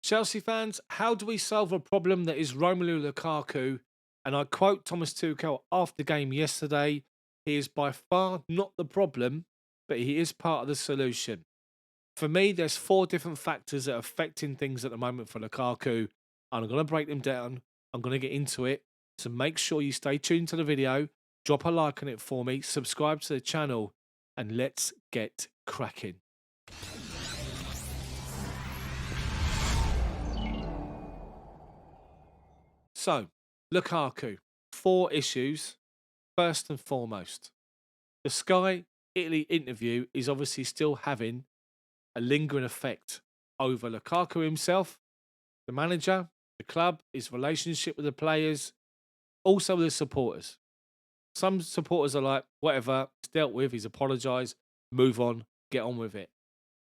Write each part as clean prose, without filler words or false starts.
Chelsea fans, how do we solve a problem that is Romelu Lukaku? And I quote Thomas Tuchel after the game yesterday, he is by far not the problem, but he is part of the solution. For me, there's four different factors that are affecting things at the moment for Lukaku, and I'm going to break them down. I'm going to get into it. So make sure you stay tuned to the video, drop a like on it for me, subscribe to the channel, and let's get cracking. So, Lukaku, four issues. First and foremost, the Sky Italy interview is obviously still having a lingering effect over Lukaku himself, the manager, the club, his relationship with the players, also with the supporters. Some supporters are like, whatever, it's dealt with, he's apologised, move on, get on with it.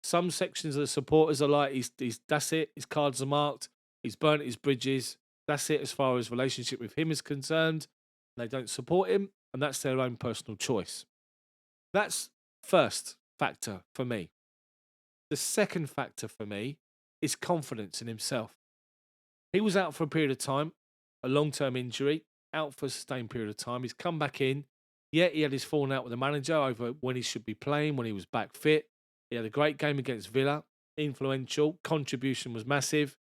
Some sections of the supporters are like, he's that's it, his cards are marked, he's burnt his bridges, that's it as far as relationship with him is concerned. They don't support him, and that's their own personal choice. That's first factor for me. The second factor for me is confidence in himself. He was out for a period of time, a long-term injury, out for a sustained period of time. He's come back in. Yeah, he had his falling out with the manager over when he should be playing, when he was back fit. He had a great game against Villa, influential, contribution was massive.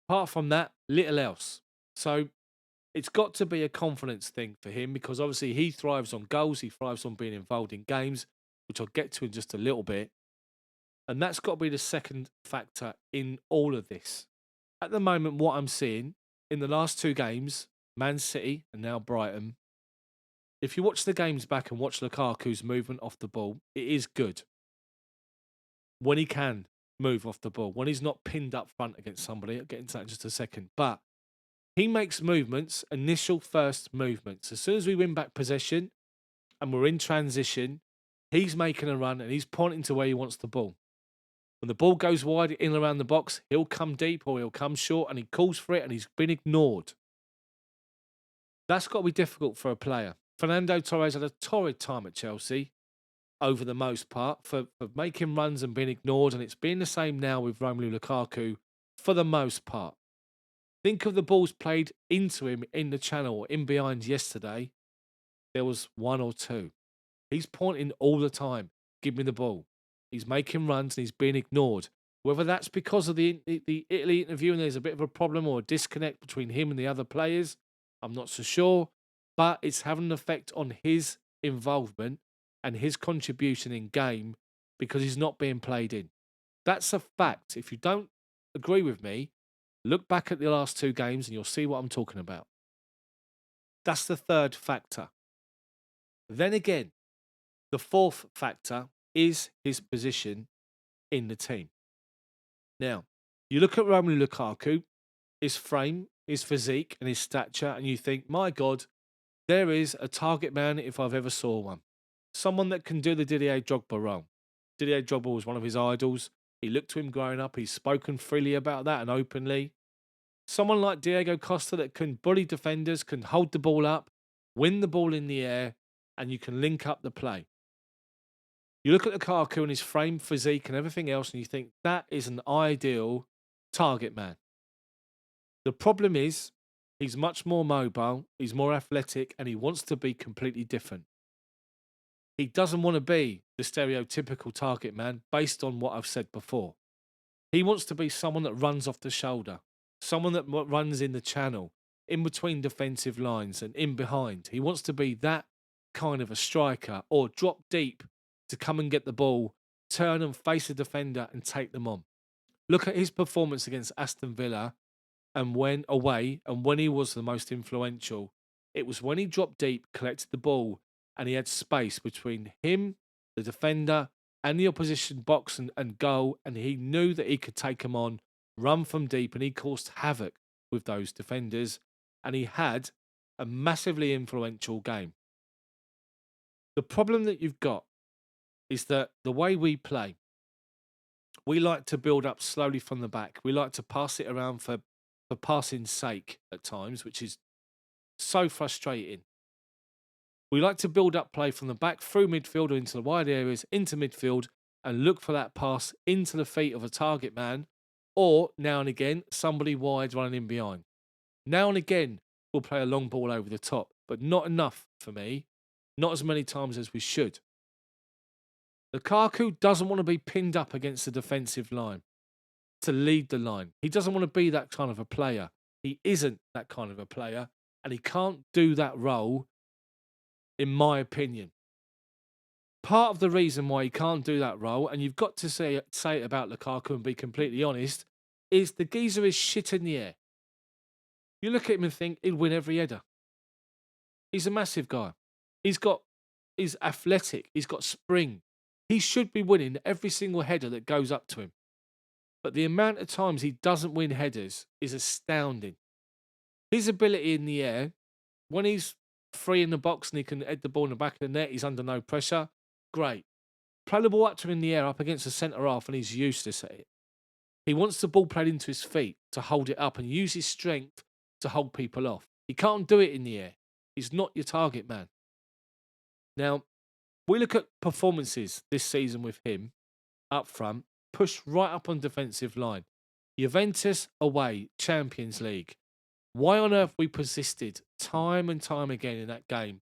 Apart from that, little else. So it's got to be a confidence thing for him because obviously he thrives on goals, he thrives on being involved in games, which I'll get to in just a little bit. And that's got to be the second factor in all of this. At the moment, what I'm seeing in the last two games, Man City and now Brighton, if you watch the games back and watch Lukaku's movement off the ball, it is good. When he can move off the ball, when he's not pinned up front against somebody, I'll get into that in just a second. But he makes movements, initial first movements. As soon as we win back possession and we're in transition, he's making a run and he's pointing to where he wants the ball. When the ball goes wide in and around the box, he'll come deep or he'll come short and he calls for it and he's been ignored. That's got to be difficult for a player. Fernando Torres had a torrid time at Chelsea over the most part for making runs and being ignored, and it's been the same now with Romelu Lukaku for the most part. Think of the balls played into him in the channel or in behind yesterday. There was one or two. He's pointing all the time. Give me the ball. He's making runs and he's being ignored. Whether that's because of the Italy interview and there's a bit of a problem or a disconnect between him and the other players, I'm not so sure. But it's having an effect on his involvement and his contribution in game because he's not being played in. That's a fact. If you don't agree with me, look back at the last two games and you'll see what I'm talking about. That's the third factor. Then again, the fourth factor is his position in the team. Now, you look at Romelu Lukaku, his frame, his physique, and his stature, and you think, my God, there is a target man if I've ever saw one. Someone that can do the Didier Drogba role. Didier Drogba was one of his idols. He looked to him growing up. He's spoken freely about that and openly. Someone like Diego Costa that can bully defenders, can hold the ball up, win the ball in the air, and you can link up the play. You look at Lukaku and his frame, physique, and everything else, and you think that is an ideal target man. The problem is he's much more mobile, he's more athletic, and he wants to be completely different. He doesn't want to be the stereotypical target man based on what I've said before. He wants to be someone that runs off the shoulder, someone that runs in the channel, in between defensive lines and in behind. He wants to be that kind of a striker or drop deep to come and get the ball, turn and face a defender and take them on. Look at his performance against Aston Villa and when away and when he was the most influential. It was when he dropped deep, collected the ball, and he had space between him, the defender, and the opposition box and goal, and he knew that he could take them on, run from deep, and he caused havoc with those defenders, and he had a massively influential game. The problem that you've got is that the way we play, we like to build up slowly from the back. We like to pass it around for passing's sake at times, which is so frustrating. We like to build up play from the back through midfield or into the wide areas, into midfield, and look for that pass into the feet of a target man or now and again, somebody wide running in behind. Now and again, we'll play a long ball over the top, but not enough for me. Not as many times as we should. Lukaku doesn't want to be pinned up against the defensive line to lead the line. He doesn't want to be that kind of a player. He isn't that kind of a player, and he can't do that role, in my opinion. Part of the reason why he can't do that role, and you've got to say it about Lukaku and be completely honest, is the geezer is shit in the air. You look at him and think he'd win every header. He's a massive guy. He's athletic. He's got spring. He should be winning every single header that goes up to him. But the amount of times he doesn't win headers is astounding. His ability in the air, when he's free in the box and he can head the ball in the back of the net, he's under no pressure. Great. Play the ball up to him in the air up against the centre half and he's useless at it. He wants the ball played into his feet to hold it up and use his strength to hold people off. He can't do it in the air. He's not your target man. Now, we look at performances this season with him up front, pushed right up on defensive line. Juventus away, Champions League. Why on earth we persisted time and time again in that game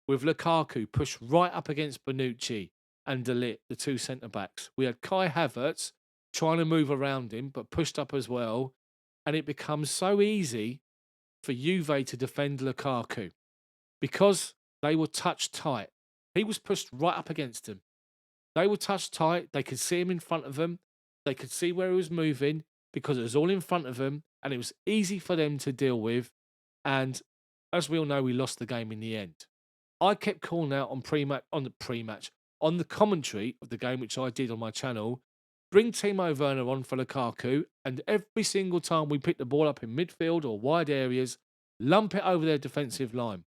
with Lukaku pushed right up against Bonucci and De Ligt, the two centre-backs. We had Kai Havertz trying to move around him, but pushed up as well. And it becomes so easy for Juve to defend Lukaku because they were touched tight. He was pushed right up against him. They were touched tight. They could see him in front of them. They could see where he was moving because it was all in front of them and it was easy for them to deal with. And as we all know, we lost the game in the end. I kept calling out on on the commentary of the game, which I did on my channel. Bring Timo Werner on for Lukaku, and every single time we pick the ball up in midfield or wide areas, lump it over their defensive line.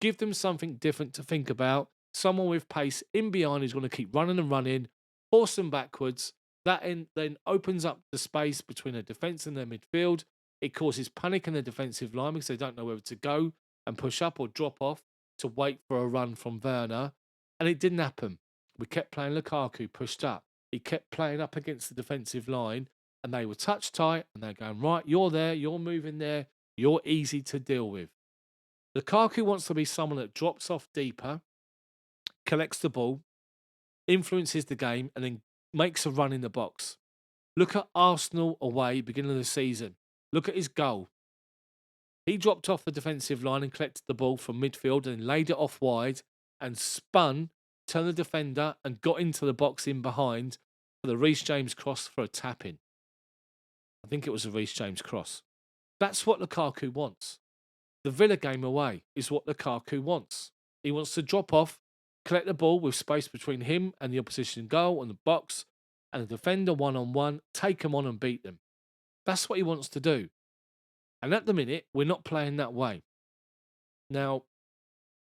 Give them something different to think about. Someone with pace in behind who's going to keep running and running, force them backwards. That then opens up the space between their defence and their midfield. It causes panic in the defensive line because they don't know whether to go and push up or drop off to wait for a run from Werner. And it didn't happen. We kept playing Lukaku pushed up. He kept playing up against the defensive line and they were touch tight and they're going, right, you're there, you're moving there, you're easy to deal with. Lukaku wants to be someone that drops off deeper, collects the ball, influences the game, and then makes a run in the box. Look at Arsenal away, beginning of the season. Look at his goal. He dropped off the defensive line and collected the ball from midfield and laid it off wide and spun, turned the defender and got into the box in behind for the Reece James cross for a tap-in. I think it was a Reece James cross. That's what Lukaku wants. The Villa game away is what Lukaku wants. He wants to drop off, collect the ball with space between him and the opposition goal and the box, and the defender one-on-one, take them on and beat them. That's what he wants to do. And at the minute, we're not playing that way. Now,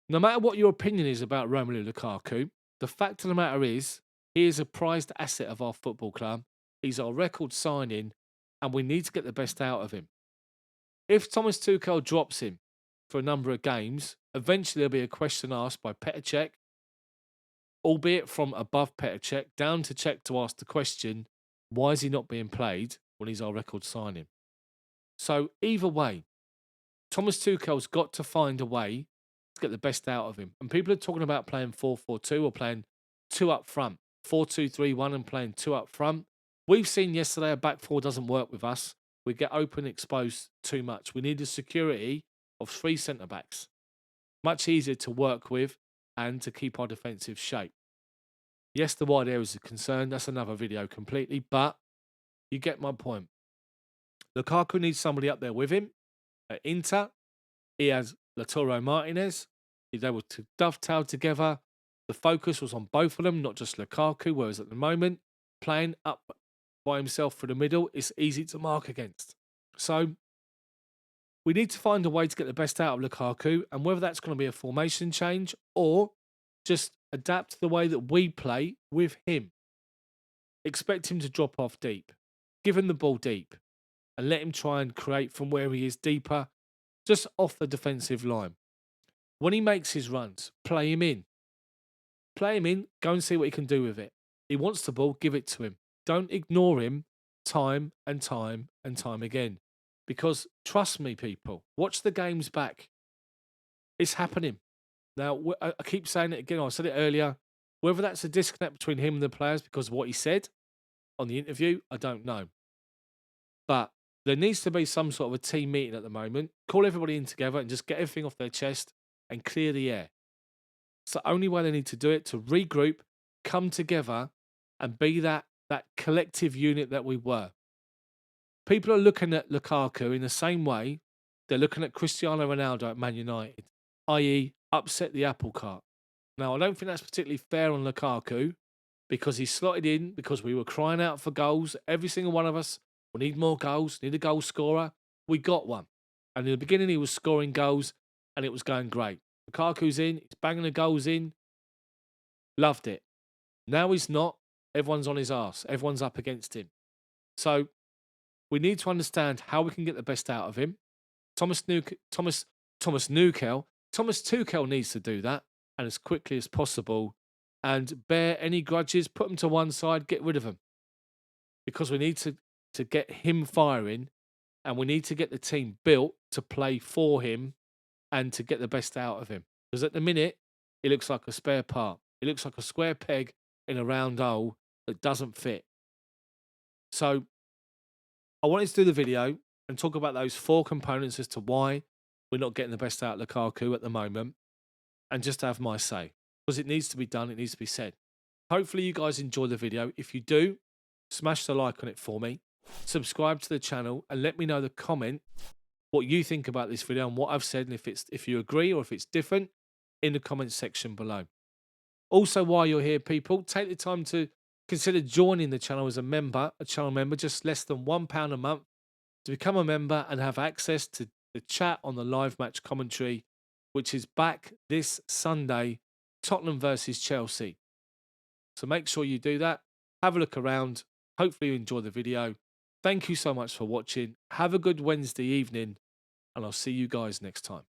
no matter what your opinion is about Romelu Lukaku, the fact of the matter is, he is a prized asset of our football club. He's our record signing, and we need to get the best out of him. If Thomas Tuchel drops him for a number of games, eventually there'll be a question asked by Petr Cech, albeit from above Petr Cech, down to Cech to ask the question, why is he not being played when he's our record signing? So either way, Thomas Tuchel's got to find a way to get the best out of him. And people are talking about playing 4-4-2 or playing two up front, 4-2-3-1 and playing two up front. We've seen yesterday a back four doesn't work with us. We get open exposed too much. We need the security of three centre-backs. Much easier to work with and to keep our defensive shape. Yes, the wide areas are concerned. That's another video completely. But you get my point. Lukaku needs somebody up there with him. At Inter, he has Lautaro Martinez. He's able to dovetail together. The focus was on both of them, not just Lukaku, whereas at the moment, playing up by himself for the middle, it's easy to mark against. So we need to find a way to get the best out of Lukaku, and whether that's going to be a formation change or just adapt to the way that we play with him. Expect him to drop off deep. Give him the ball deep and let him try and create from where he is deeper, just off the defensive line. When he makes his runs, play him in. Play him in, go and see what he can do with it. He wants the ball, give it to him. Don't ignore him time and time and time again. Because trust me, people, watch the games back. It's happening. Now, I keep saying it again. I said it earlier. Whether that's a disconnect between him and the players because of what he said on the interview, I don't know. But there needs to be some sort of a team meeting at the moment. Call everybody in together and just get everything off their chest and clear the air. It's the only way they need to do it, to regroup, come together, and be that collective unit that we were. People are looking at Lukaku in the same way they're looking at Cristiano Ronaldo at Man United, i.e., upset the apple cart. Now, I don't think that's particularly fair on Lukaku because he slotted in because we were crying out for goals. Every single one of us, we need more goals, need a goal scorer. We got one. And in the beginning, he was scoring goals and it was going great. Lukaku's in, he's banging the goals in. Loved it. Now he's not. Everyone's on his arse. Everyone's up against him. So we need to understand how we can get the best out of him. Thomas Tuchel needs to do that, and as quickly as possible, and bear any grudges, put them to one side, get rid of them, because we need to get him firing, and we need to get the team built to play for him and to get the best out of him. Because at the minute, he looks like a spare part. He looks like a square peg in a round hole that doesn't fit. So I wanted to do the video and talk about those 4 components as to why we're not getting the best out of Lukaku at the moment, and just have my say. Because it needs to be done, it needs to be said. Hopefully you guys enjoy the video. If you do, smash the like on it for me. Subscribe to the channel and let me know the comment what you think about this video and what I've said, and if you agree or if it's different in the comments section below. Also, while you're here, people, take the time to consider joining the channel as a channel member, just less than £1 a month, to become a member and have access to the chat on the live match commentary, which is back this Sunday, Tottenham versus Chelsea. So make sure you do that. Have a look around. Hopefully you enjoy the video. Thank you so much for watching. Have a good Wednesday evening, and I'll see you guys next time.